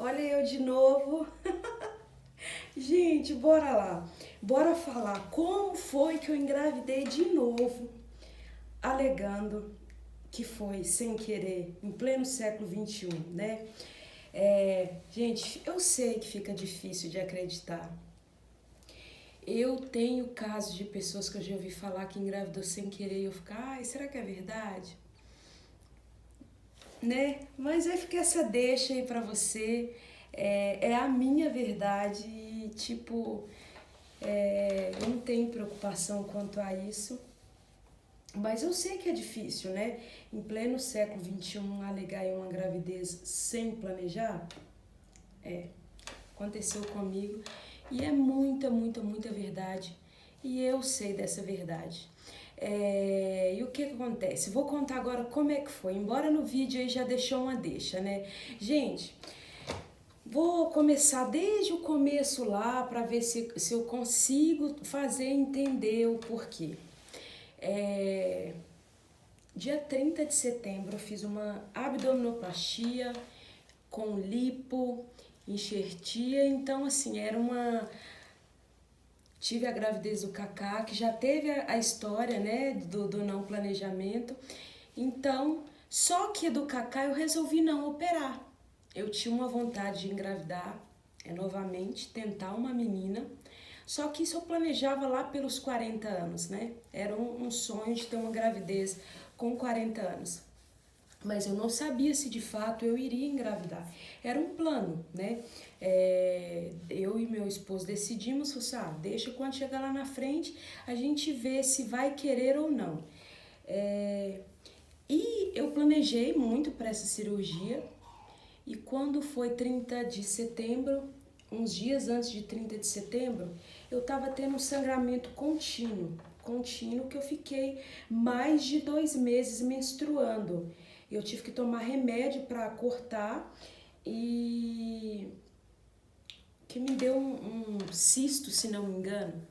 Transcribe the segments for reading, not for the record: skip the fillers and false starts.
Olha eu de novo. Gente, bora lá. Bora falar como foi que eu engravidei de novo, alegando que foi sem querer, em pleno século XXI, né? Gente, eu sei que fica difícil de acreditar. Eu tenho casos de pessoas que eu já ouvi falar que engravidou sem querer e eu fico, ai, será que é verdade? Né? Mas aí fica essa deixa aí pra você. É a minha verdade e, tipo, eu não tenho preocupação quanto a isso. Mas eu sei que é difícil, né? Em pleno século XXI, alegar uma gravidez sem planejar. É, aconteceu comigo. E é muita, muita, muita verdade. E eu sei dessa verdade. E o que acontece? Vou contar agora como é que foi. Embora no vídeo aí já deixou uma deixa, né? Gente, vou começar desde o começo lá para ver se eu consigo fazer entender o porquê. Dia 30 de setembro eu fiz uma abdominoplastia com lipo, enxertia, então assim, tive a gravidez do Kaká, que já teve a história, né, do não planejamento. Então, só que do Kaká eu resolvi não operar. Eu tinha uma vontade de engravidar, novamente, tentar uma menina. Só que isso eu planejava lá pelos 40 anos, né? Era um sonho de ter uma gravidez com 40 anos. Mas eu não sabia se de fato eu iria engravidar. Era um plano, né? Eu e meu esposo decidimos, deixa quando chegar lá na frente a gente vê se vai querer ou não. E eu planejei muito para essa cirurgia e quando foi 30 de setembro, uns dias antes de 30 de setembro, eu estava tendo um sangramento contínuo que eu fiquei mais de 2 meses menstruando. Eu tive que tomar remédio para cortar e que me deu um cisto, se não me engano.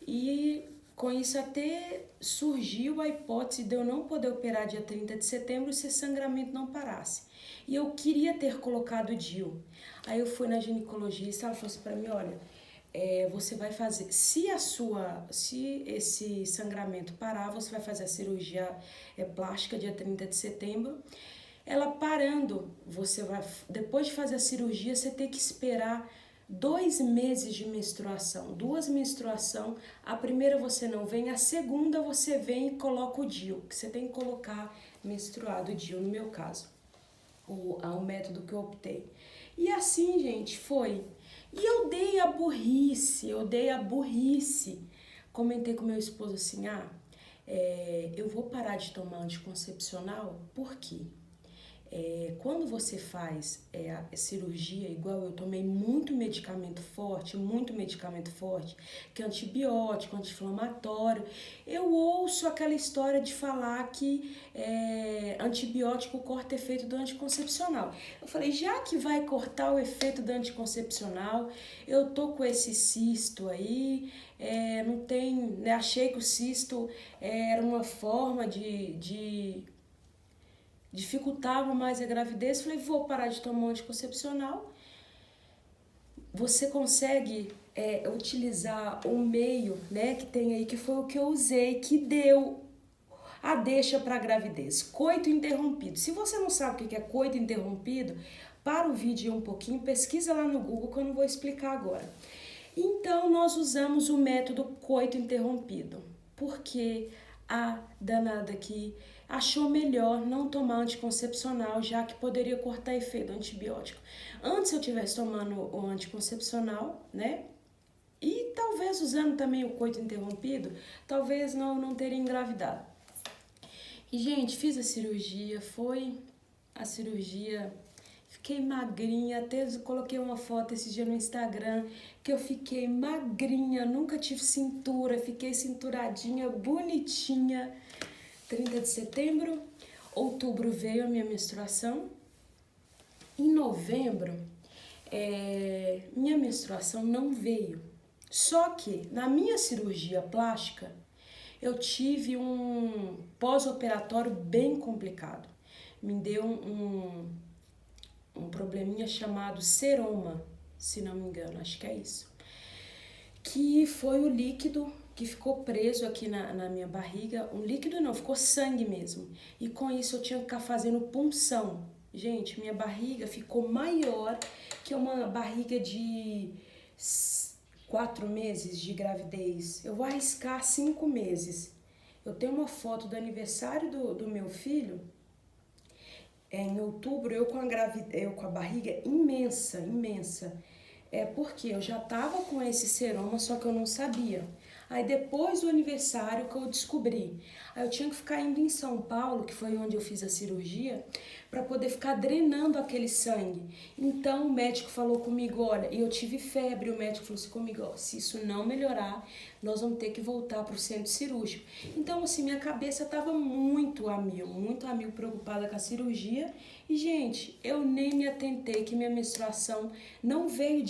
E com isso até surgiu a hipótese de eu não poder operar dia 30 de setembro se esse sangramento não parasse. E eu queria ter colocado o DIU. Aí eu fui na ginecologista, ela falou assim para mim, olha, você vai fazer, se esse sangramento parar, você vai fazer a cirurgia plástica dia 30 de setembro. Ela parando, depois de fazer a cirurgia, você tem que esperar 2 meses de menstruação, 2 menstruações. A primeira você não vem, a segunda você vem e coloca o DIU, que você tem que colocar menstruado o DIU, no meu caso, o método que eu optei. E assim, gente, foi. E eu dei a burrice. Comentei com meu esposo assim, eu vou parar de tomar anticoncepcional, por quê? Quando você faz a cirurgia, igual eu tomei muito medicamento forte, que é antibiótico, anti-inflamatório, eu ouço aquela história de falar que antibiótico corta o efeito do anticoncepcional. Eu falei, já que vai cortar o efeito do anticoncepcional, eu tô com esse cisto aí, não tem, né, achei que o cisto era uma forma de dificultava mais a gravidez, falei, vou parar de tomar um anticoncepcional. Você consegue utilizar um meio, né, que tem aí, que foi o que eu usei, que deu a deixa para a gravidez, coito interrompido. Se você não sabe o que é coito interrompido, para o vídeo um pouquinho, pesquisa lá no Google que eu não vou explicar agora. Então, nós usamos o método coito interrompido, porque a danada aqui achou melhor não tomar anticoncepcional, já que poderia cortar efeito do antibiótico. Antes eu estivesse tomando o anticoncepcional, né? E talvez usando também o coito interrompido, talvez não teria engravidado. E, gente, fiz a cirurgia, fiquei magrinha, até coloquei uma foto esse dia no Instagram, que eu fiquei magrinha, nunca tive cintura, fiquei cinturadinha, bonitinha. 30 de setembro, outubro veio a minha menstruação. Em novembro, minha menstruação não veio. Só que na minha cirurgia plástica, eu tive um pós-operatório bem complicado. Me deu um probleminha chamado seroma, se não me engano, acho que é isso. Que foi o líquido que ficou preso aqui na minha barriga. Um líquido não, ficou sangue mesmo. E com isso eu tinha que ficar fazendo punção. Gente, minha barriga ficou maior que uma barriga de 4 meses de gravidez. Eu vou arriscar 5 meses. Eu tenho uma foto do aniversário do meu filho, em outubro, eu com a barriga imensa, imensa. É porque eu já tava com esse seroma, só que eu não sabia. Aí depois do aniversário que eu descobri. Aí eu tinha que ficar indo em São Paulo, que foi onde eu fiz a cirurgia, para poder ficar drenando aquele sangue. Então o médico falou comigo, olha, e eu tive febre, o médico falou assim comigo, ó, se isso não melhorar, nós vamos ter que voltar para o centro cirúrgico. Então assim, minha cabeça estava muito a mil, preocupada com a cirurgia. E gente, eu nem me atentei que minha menstruação não veio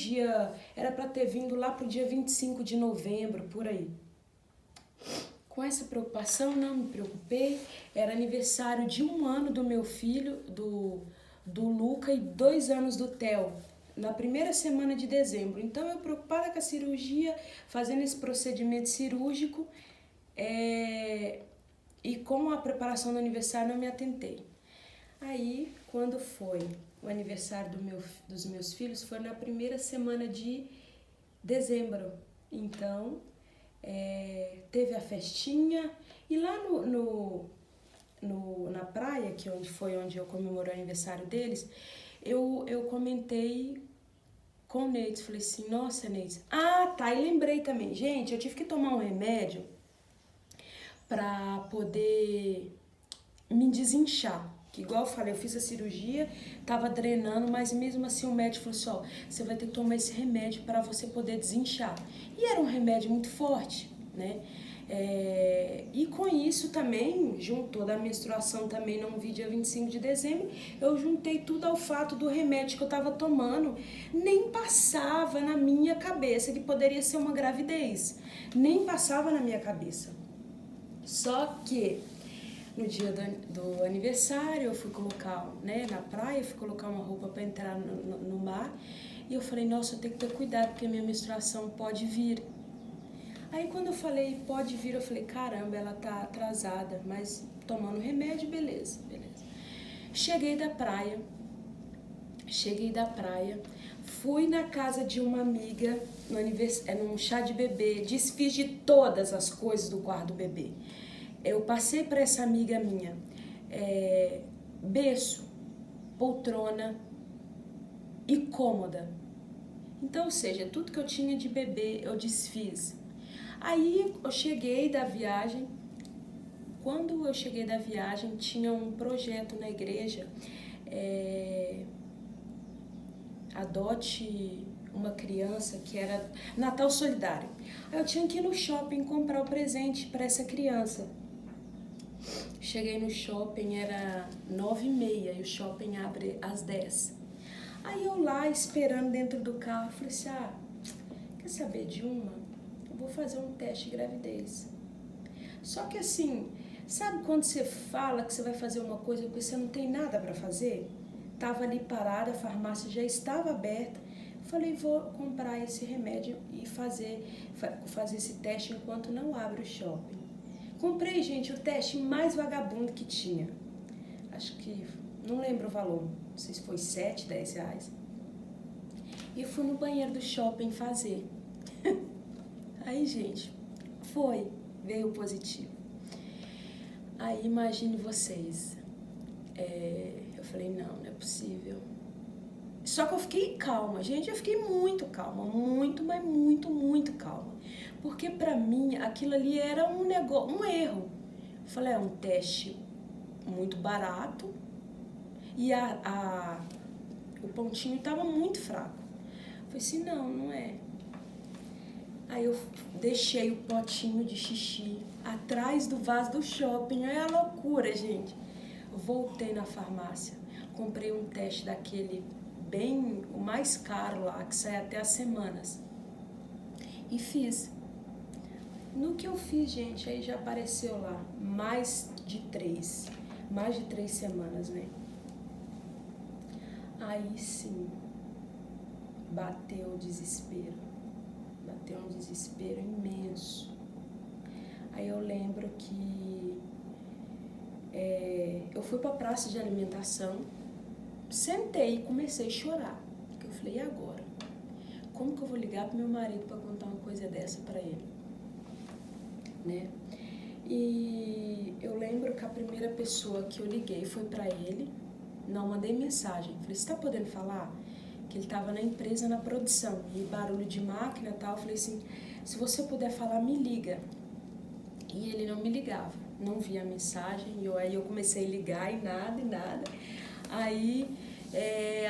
era para ter vindo lá pro dia 25 de novembro, por aí. Com essa preocupação, não me preocupei. Era aniversário de 1 ano do meu filho, do Luca, e 2 anos do Theo, na primeira semana de dezembro. Então, eu preocupada com a cirurgia, fazendo esse procedimento cirúrgico, e com a preparação do aniversário, não me atentei. Aí, quando foi o aniversário dos meus filhos, foi na primeira semana de dezembro. Então, teve a festinha, e lá na praia, que foi onde eu comemorei o aniversário deles, eu comentei com o Neitz, falei assim, nossa, Neitz, e lembrei também, gente, eu tive que tomar um remédio pra poder me desinchar. Que igual eu falei, eu fiz a cirurgia, tava drenando, mas mesmo assim o médico falou assim, ó, você vai ter que tomar esse remédio para você poder desinchar. E era um remédio muito forte, né? E com isso também, juntou da menstruação também, não vi dia 25 de dezembro, eu juntei tudo ao fato do remédio que eu tava tomando, nem passava na minha cabeça que poderia ser uma gravidez, nem passava na minha cabeça. Só que no dia do aniversário, eu fui colocar, né, na praia, fui colocar uma roupa para entrar no mar, e eu falei, nossa, eu tenho que ter cuidado, porque a minha menstruação pode vir. Aí quando eu falei, pode vir, eu falei, caramba, ela tá atrasada, mas tomando remédio, beleza. Cheguei da praia, fui na casa de uma amiga, num chá de bebê, desfiz de todas as coisas do quarto do bebê. Eu passei para essa amiga minha, berço, poltrona e cômoda. Então, ou seja, tudo que eu tinha de bebê eu desfiz. Aí eu cheguei da viagem. Quando eu cheguei da viagem, tinha um projeto na igreja, adote uma criança, que era Natal Solidário. Aí eu tinha que ir no shopping comprar o presente para essa criança. Cheguei no shopping, era 9h30 e o shopping abre às 10. Aí eu lá esperando dentro do carro, falei assim, quer saber de uma? Eu vou fazer um teste de gravidez. Só que assim, sabe quando você fala que você vai fazer uma coisa porque você não tem nada para fazer? Tava ali parada, a farmácia já estava aberta. Falei, vou comprar esse remédio e fazer esse teste enquanto não abre o shopping. Comprei, gente, o teste mais vagabundo que tinha. Acho que, não lembro o valor, não sei se foi 7, 10 reais. E eu fui no banheiro do shopping fazer. Aí, gente, veio positivo. Aí, imagine vocês. Eu falei, não é possível. Só que eu fiquei calma, gente, eu fiquei muito calma, mas muito calma. Porque pra mim, aquilo ali era um erro. Eu falei, é um teste muito barato e o pontinho tava muito fraco. Eu falei assim, não é. Aí eu deixei o potinho de xixi atrás do vaso do shopping, é a loucura, gente. Eu voltei na farmácia, comprei um teste daquele o mais caro lá, que sai até as semanas. E fiz. No que eu fiz, gente, aí já apareceu lá mais de 3 semanas, né? Aí sim, bateu o desespero. Bateu um desespero imenso. Aí eu lembro que eu fui pra praça de alimentação, sentei e comecei a chorar. Porque eu falei, e agora? Como que eu vou ligar pro meu marido pra contar uma coisa dessa pra ele? Né? E eu lembro que a primeira pessoa que eu liguei foi pra ele, não mandei mensagem. Falei, você tá podendo falar? Que ele tava na empresa, na produção, e barulho de máquina e tal. Eu falei assim, se você puder falar, me liga. E ele não me ligava, não via a mensagem, aí eu comecei a ligar e nada. Aí,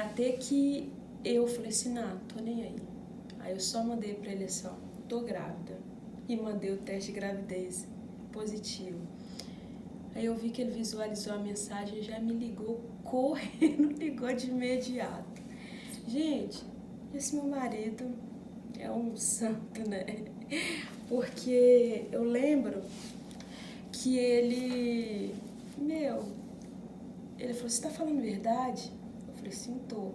até que eu falei assim, não, tô nem aí. Aí eu só mandei pra ele assim, ó, tô grávida. E mandei o teste de gravidez positivo. Aí eu vi que ele visualizou a mensagem e já me ligou correndo, ligou de imediato. Gente, esse meu marido é um santo, né? Porque eu lembro que ele falou, você tá falando verdade? Eu falei, sim, tô.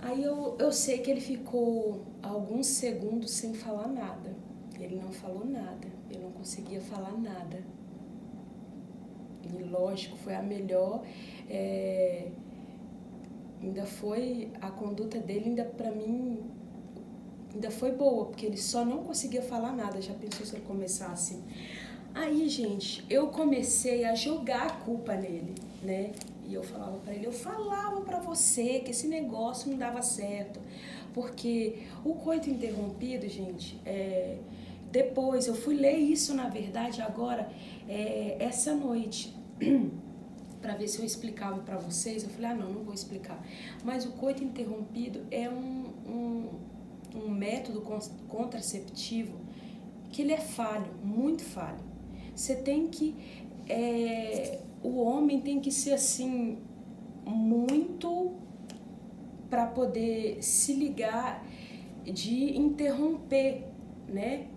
Aí eu sei que ele ficou alguns segundos sem falar nada. Ele não falou nada, ele não conseguia falar nada. E lógico, foi a melhor, ainda foi, a conduta dele ainda pra mim, ainda foi boa, porque ele só não conseguia falar nada, já pensou se ele começasse. Aí, gente, eu comecei a jogar a culpa nele, né? E eu falava pra ele, eu falava pra você que esse negócio não dava certo. Porque o coito interrompido, gente, depois eu fui ler isso, na verdade, agora, essa noite, pra ver se eu explicava pra vocês. Eu falei, não vou explicar. Mas o coito interrompido é um método contraceptivo que ele é falho, muito falho. Você tem que... o homem tem que ser assim, muito para poder se ligar de interromper, né?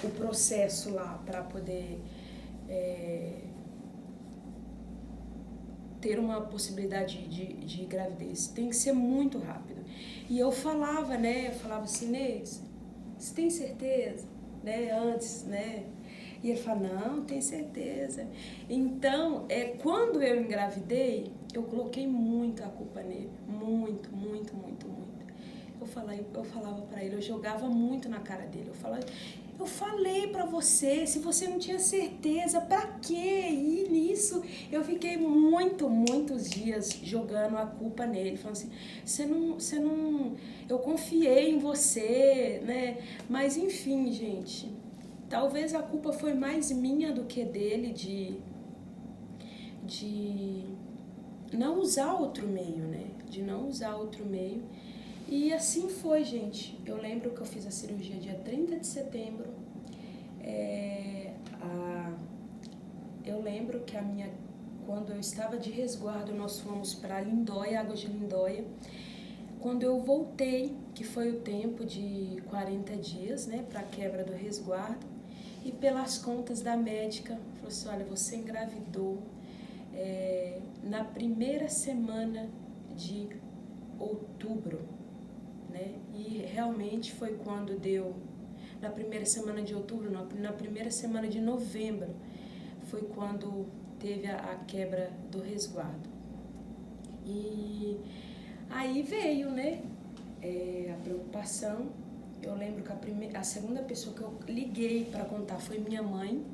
O processo lá, para poder ter uma possibilidade de gravidez. Tem que ser muito rápido. E eu falava, né? Eu falava assim, Neis, você tem certeza? Né? Antes, né? E ele fala, não, tem certeza. Então, quando eu engravidei, eu coloquei muito a culpa nele. Muito. Eu falava pra ele, eu jogava muito na cara dele. Eu falei pra você, se você não tinha certeza, pra quê? E nisso, eu fiquei muitos dias jogando a culpa nele. Falando assim, você não... Eu confiei em você, né? Mas, enfim, gente... Talvez a culpa foi mais minha do que dele de não usar outro meio, né? De não usar outro meio. E assim foi, gente. Eu lembro que eu fiz a cirurgia dia 30 de setembro. Eu lembro que quando eu estava de resguardo, nós fomos para Lindóia, Águas de Lindóia. Quando eu voltei, que foi o tempo de 40 dias, né, para a quebra do resguardo, e pelas contas da médica, falou assim, olha, você engravidou na primeira semana de outubro, né? E realmente foi quando deu, na primeira semana de outubro, não, na primeira semana de novembro, foi quando teve a quebra do resguardo. E aí veio, né, a preocupação. Eu lembro que a segunda pessoa que eu liguei para contar foi minha mãe.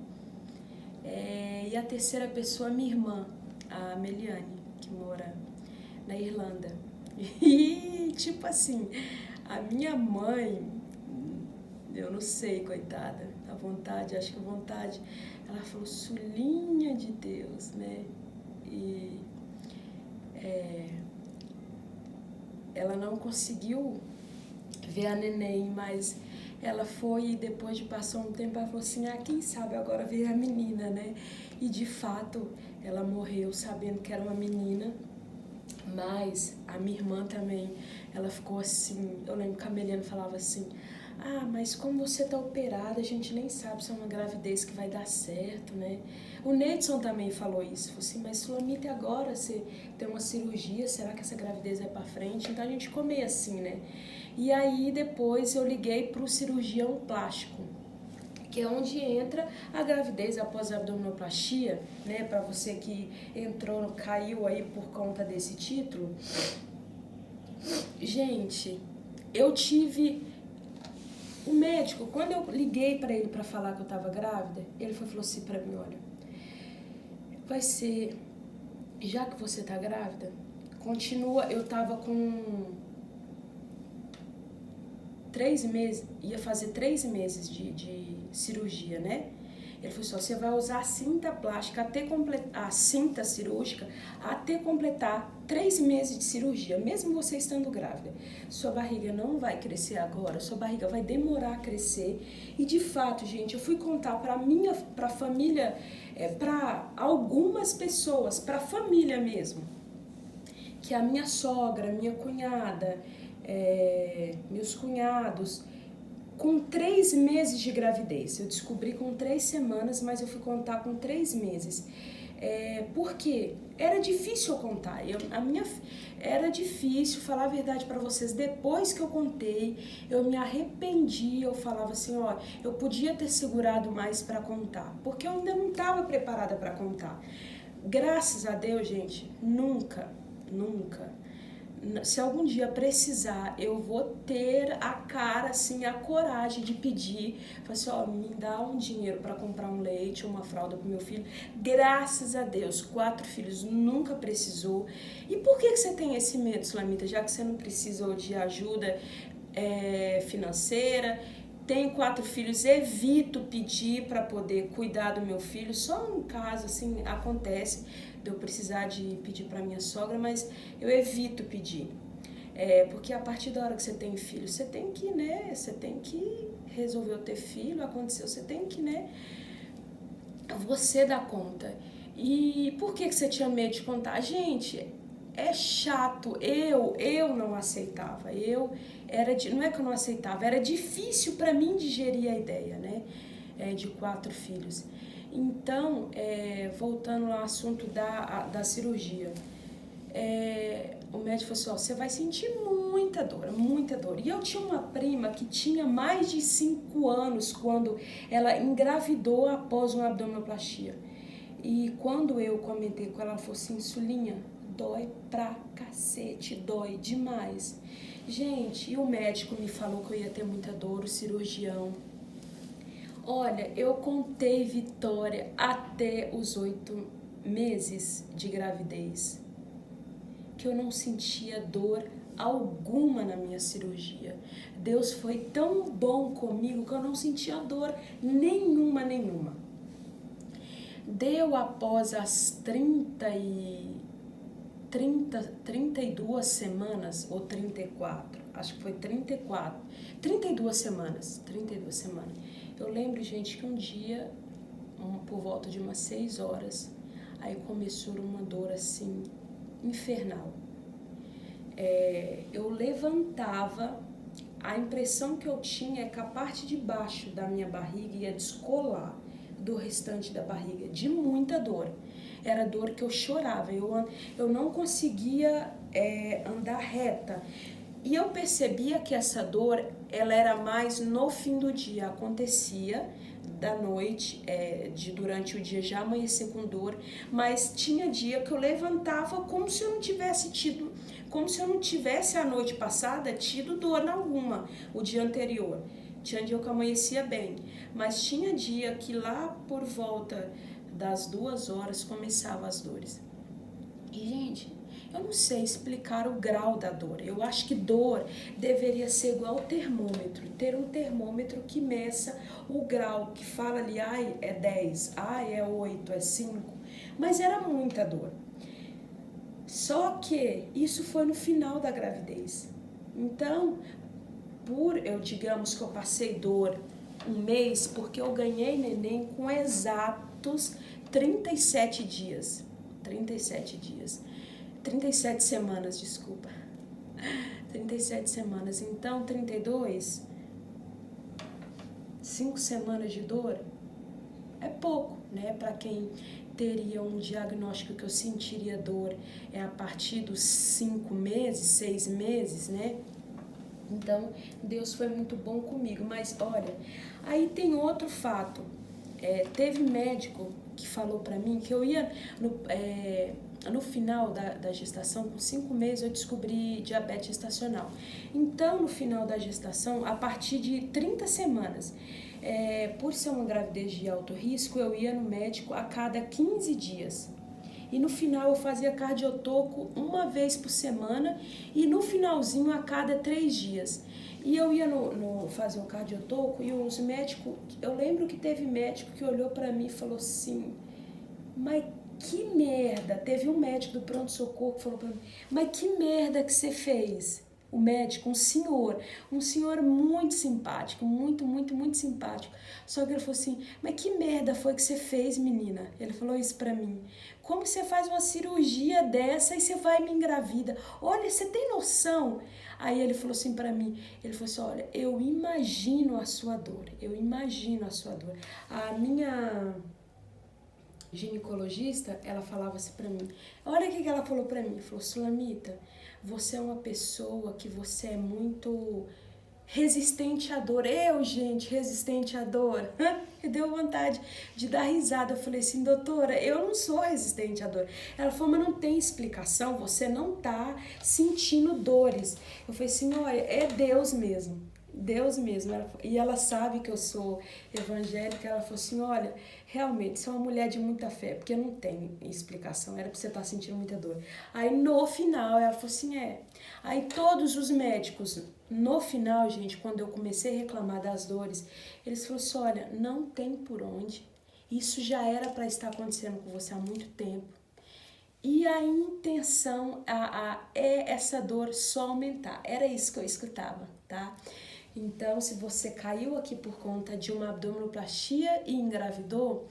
E a terceira pessoa, minha irmã, a Meliane, que mora na Irlanda. E, tipo assim, a minha mãe, eu não sei, coitada, acho que a vontade, ela falou, Sulinha de Deus, né? E ela não conseguiu ver a neném, mas ela foi e depois de passar um tempo, ela falou assim, quem sabe agora ver a menina, né? E de fato, ela morreu sabendo que era uma menina, mas a minha irmã também, ela ficou assim, eu lembro que a Meliane falava assim, Ah, mas como você tá operada, a gente nem sabe se é uma gravidez que vai dar certo, né? O Neidson também falou isso. Falou assim, mas Sulamita, agora você tem uma cirurgia, será que essa gravidez vai pra frente? Então a gente ficou meio assim, né? E aí depois eu liguei pro cirurgião plástico, que é onde entra a gravidez após a abdominoplastia, né? Para você que entrou, caiu aí por conta desse título. Gente, eu tive o médico, quando eu liguei para ele para falar que eu estava grávida, ele falou assim para mim, olha, vai ser, já que você tá grávida, continua, eu tava com 3 meses, ia fazer 3 meses de cirurgia, né? Ele falou assim, ó, você vai usar a cinta plástica até completar, a cinta cirúrgica até completar 3 meses de cirurgia, mesmo você estando grávida. Sua barriga não vai crescer agora, sua barriga vai demorar a crescer. E de fato, gente, eu fui contar para a família, para algumas pessoas, para a família mesmo, que a minha sogra, minha cunhada, meus cunhados, com 3 meses de gravidez. Eu descobri com 3 semanas, mas eu fui contar com 3 meses. Porque era difícil eu contar. Era difícil, falar a verdade para vocês. Depois que eu contei, eu me arrependi. Eu falava assim, ó, eu podia ter segurado mais para contar, porque eu ainda não estava preparada para contar. Graças a Deus, gente, nunca, se algum dia precisar, eu vou ter a cara, assim, a coragem de pedir, falar assim, ó, me dá um dinheiro para comprar um leite ou uma fralda pro meu filho. Graças a Deus, 4 filhos, nunca precisou. E por que você tem esse medo, Sulamita, já que você não precisou de ajuda financeira? Tenho 4 filhos, evito pedir para poder cuidar do meu filho, só um caso assim acontece de eu precisar de pedir para minha sogra, mas eu evito pedir. Porque a partir da hora que você tem filho, você tem que, né, você tem que resolver ter filho, aconteceu, você tem que, né, você dá conta. E por que você tinha medo de contar? Gente, é chato, eu não aceitava, não é que eu não aceitava, era difícil para mim digerir a ideia, né, de 4 filhos. Então, voltando ao assunto da cirurgia, o médico falou assim, ó, você vai sentir muita dor, muita dor. E eu tinha uma prima que tinha mais de 5 anos quando ela engravidou após uma abdominoplastia. E quando eu comentei com ela, ela falou assim, Sulinha, dói pra cacete, dói demais. Gente, e o médico me falou que eu ia ter muita dor, o cirurgião. Olha, eu contei vitória até os 8 meses de gravidez, que eu não sentia dor alguma na minha cirurgia. Deus foi tão bom comigo que eu não sentia dor nenhuma. Deu após as 32 semanas, ou 34, acho que foi 34, 32 semanas. Eu lembro, gente, que um dia, por volta de umas 6 horas, aí começou uma dor assim, infernal. Eu levantava, a impressão que eu tinha é que a parte de baixo da minha barriga ia descolar do restante da barriga, de muita dor. Era dor que eu chorava, eu não conseguia andar reta. E eu percebia que essa dor, ela era mais no fim do dia, acontecia da noite, durante o dia já amanhecer com dor, mas tinha dia que eu levantava como se eu não tivesse a noite passada tido dor alguma, o dia anterior. Tinha dia que eu amanhecia bem, mas tinha dia que lá por volta das 2 horas começavam as dores. E, gente, eu não sei explicar o grau da dor. Eu acho que dor deveria ser igual ao termômetro. Ter um termômetro que meça o grau, que fala ali, ai, é 10, ai, é 8, é 5. Mas era muita dor. Só que isso foi no final da gravidez. Então, digamos que eu passei dor 1 mês, porque eu ganhei neném com exatos 37 dias. 37 semanas, desculpa. 37 semanas. Então, 32, 5 semanas de dor é pouco, né? Para quem teria um diagnóstico que eu sentiria dor a partir dos 5 meses, 6 meses, né? Então, Deus foi muito bom comigo. Mas, olha, aí tem outro fato. Teve médico que falou pra mim que eu ia... No final da gestação, com 5 meses, eu descobri diabetes gestacional. Então, no final da gestação, a partir de 30 semanas, por ser uma gravidez de alto risco, eu ia no médico a cada 15 dias. E no final eu fazia cardiotoco uma vez por semana e no finalzinho a cada 3 dias. E eu ia fazer o cardiotoco e os médicos, eu lembro que teve médico que olhou pra mim e falou assim, mas que merda, teve um médico do pronto-socorro que falou pra mim, mas que merda que você fez? O médico, um senhor muito simpático, muito simpático. Só que ele falou assim, mas que merda foi que você fez, menina? Ele falou isso pra mim. Como você faz uma cirurgia dessa e você vai e me engravida? Olha, você tem noção? Aí ele falou assim pra mim, ele falou assim, olha, eu imagino a sua dor, A minha ginecologista, ela falava assim pra mim, olha o que ela falou pra mim, falou, Sulamita, você é uma pessoa que você é muito resistente à dor. Gente, resistente à dor. Me deu vontade de dar risada. Eu falei assim, doutora, eu não sou resistente à dor. Ela falou, mas não tem explicação, você não tá sentindo dores. Eu falei assim, olha, é Deus mesmo. Deus mesmo. E ela sabe que eu sou evangélica. Ela falou assim, olha, realmente, você é uma mulher de muita fé, porque não tem explicação, era pra você estar sentindo muita dor. Aí no final, ela falou assim, Aí todos os médicos, no final, gente, quando eu comecei a reclamar das dores, eles falaram assim, olha, não tem por onde, isso já era para estar acontecendo com você há muito tempo. E a intenção é essa dor só aumentar. Era isso que eu escutava, tá? Então, se você caiu aqui por conta de uma abdominoplastia e engravidou,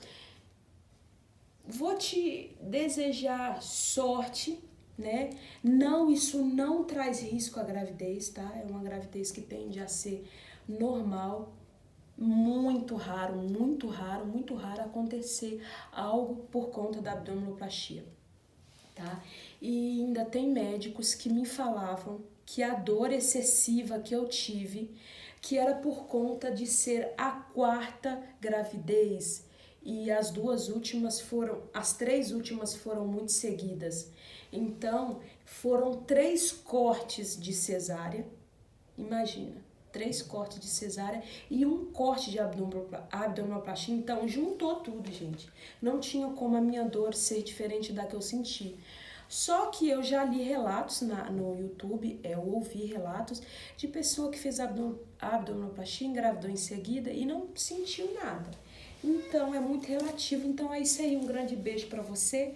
vou te desejar sorte, né? Não, isso não traz risco à gravidez, tá? É uma gravidez que tende a ser normal. Muito raro acontecer algo por conta da abdominoplastia, tá? E ainda tem médicos que me falavam que a dor excessiva que eu tive, que era por conta de ser a 4ª gravidez e as 3 últimas foram muito seguidas. Então, foram 3 cortes de cesárea, imagina, 3 cortes de cesárea e um corte de abdominoplastia. Então, juntou tudo, gente. Não tinha como a minha dor ser diferente da que eu senti. Só que eu já li relatos no YouTube, eu ouvi relatos de pessoa que fez abdominoplastia, engravidou em seguida e não sentiu nada. Então, é muito relativo. Então, é isso aí. Um grande beijo pra você.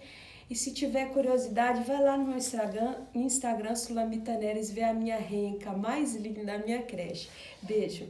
E se tiver curiosidade, vai lá no meu Instagram Sulamita Neres, ver a minha renca mais linda da minha creche. Beijo.